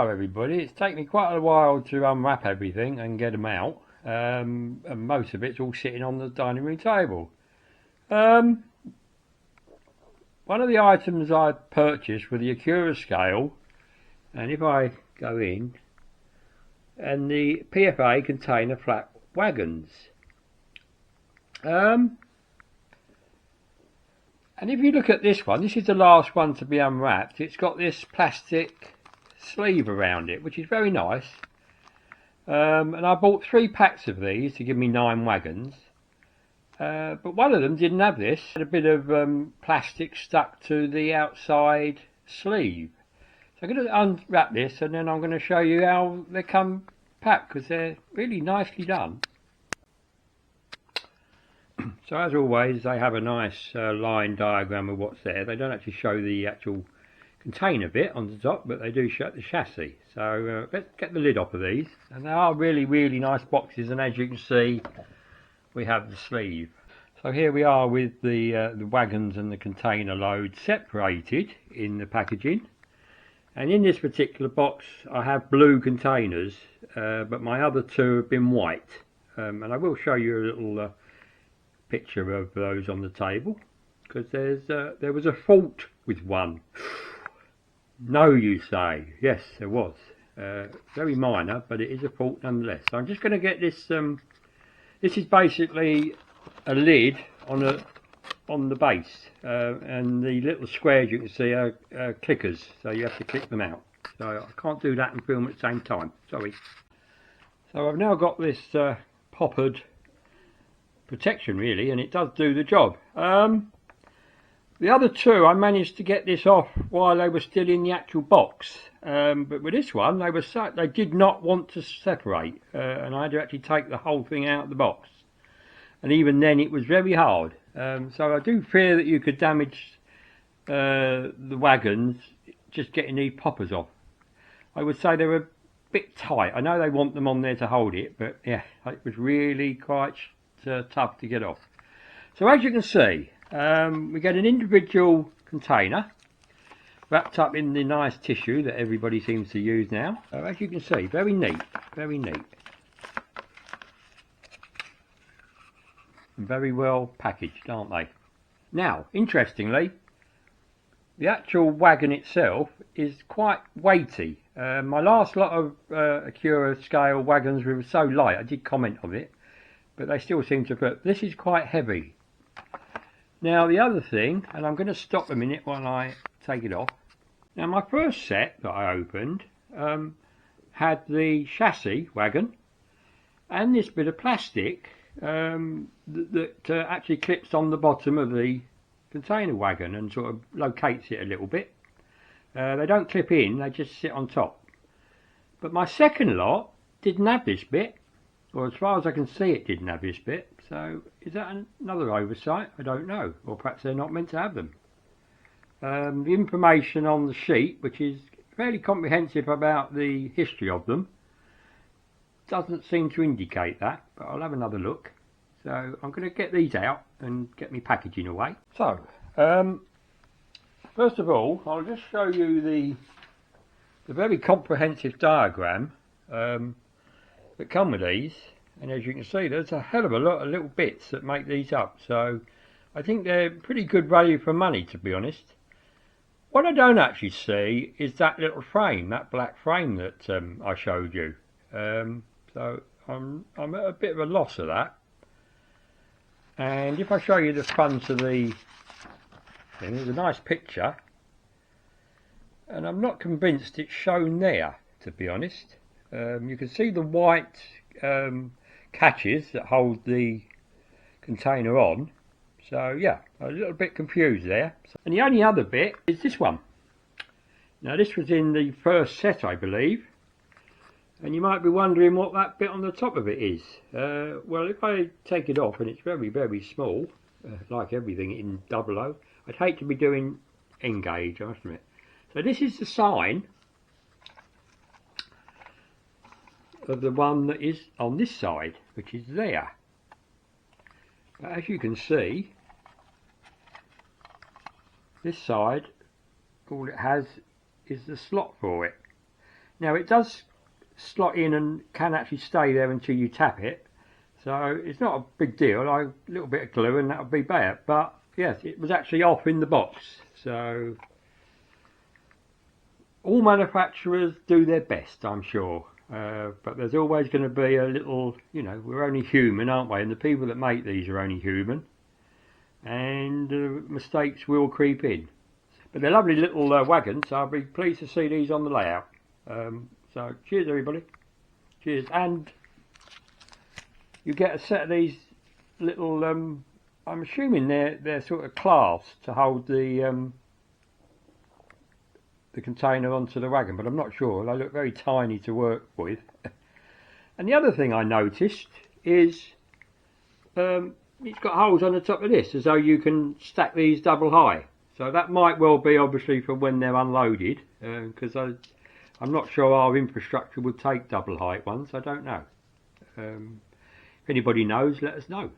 Hello everybody, it's taken me quite a while to unwrap everything and get them out, and most of it's all sitting on the dining room table. One of the items I purchased were the Accurascale, and if I go in, and the PFA container flat wagons. And if you look at this one, this is the last one to be unwrapped. It's got this plastic sleeve around it, which is very nice. And I bought 3 packs of these to give me 9 wagons. But one of them didn't have this. It had a bit of plastic stuck to the outside sleeve. So I'm going to unwrap this and then I'm going to show you how they come packed, because they're really nicely done. So as always, they have a nice line diagram of what's there. They don't actually show the actual container bit on the top, but they do show the chassis. So let's get the lid off of these. And they are really nice boxes, and as you can see, we have the sleeve. So here we are with the wagons and the container load separated in the packaging. And in this particular box I have blue containers, but my other 2 have been white. And I will show you a little picture of those on the table, because there was a fault with one. No, you say? Yes, there was. Very minor, but it is a fault nonetheless. So I'm just going to get this. This is basically a lid on the base, and the little squares you can see are clickers, so you have to click them out. So I can't do that and film at the same time. Sorry. So I've now got this poppered protection really, and it does do the job. The other 2 I managed to get this off while they were still in the actual box, but with this one they did not want to separate, and I had to actually take the whole thing out of the box, and even then it was very hard. So I do fear that you could damage the wagons just getting these poppers off. I would say they're a bit tight. I know they want them on there to hold it, but yeah, it was really quite tough to get off. So as you can see, we get an individual container wrapped up in the nice tissue that everybody seems to use now. As you can see, very neat, and very well packaged, aren't they? Now, interestingly, the actual wagon itself is quite weighty. My last lot of Accurascale wagons were so light, I did comment on it, but they still seem to fit. This is quite heavy. Now the other thing, and I'm going to stop a minute while I take it off. Now my first set that I opened had the chassis wagon and this bit of plastic that actually clips on the bottom of the container wagon and sort of locates it a little bit. They don't clip in, they just sit on top. But my second lot didn't have this bit, or as far as I can see it didn't have this bit. So is that another oversight? I don't know, or perhaps they're not meant to have them. The information on the sheet, which is fairly comprehensive about the history of them, doesn't seem to indicate that, but I'll have another look. So I'm going to get these out and get my packaging away. So first of all, I'll just show you the very comprehensive diagram that come with these. And as you can see, there's a hell of a lot of little bits that make these up. So I think they're pretty good value for money, to be honest. What I don't actually see is that little frame, that black frame that I showed you. So I'm at a bit of a loss of that. And if I show you the front of the thing, there's a nice picture. And I'm not convinced it's shown there, to be honest. You can see the white catches that hold the container on. So yeah, a little bit confused there. And the only other bit is this one. Now this was in the first set, I believe, and you might be wondering what that bit on the top of it is. Well, if I take it off, and it's very small, like everything in 00, I'd hate to be doing N-gauge, I must admit. So this is the sign of the one that is on this side, which is there. But as you can see, this side, all it has is the slot for it. Now it does slot in and can actually stay there until you tap it, so it's not a big deal. A little bit of glue and that would be better, but yes, it was actually off in the box. So all manufacturers do their best, I'm sure, but there's always going to be a little, you know, we're only human, aren't we? And the people that make these are only human, and mistakes will creep in. But they're lovely little wagons, so I'll be pleased to see these on the layout. So cheers everybody, cheers. And you get a set of these little, I'm assuming they're sort of clasps to hold the container onto the wagon, but I'm not sure. They look very tiny to work with. And the other thing I noticed is it's got holes on the top of this, as though you can stack these double high. So that might well be obviously for when they're unloaded, because I'm not sure our infrastructure would take double height ones. I don't know. If anybody knows, let us know.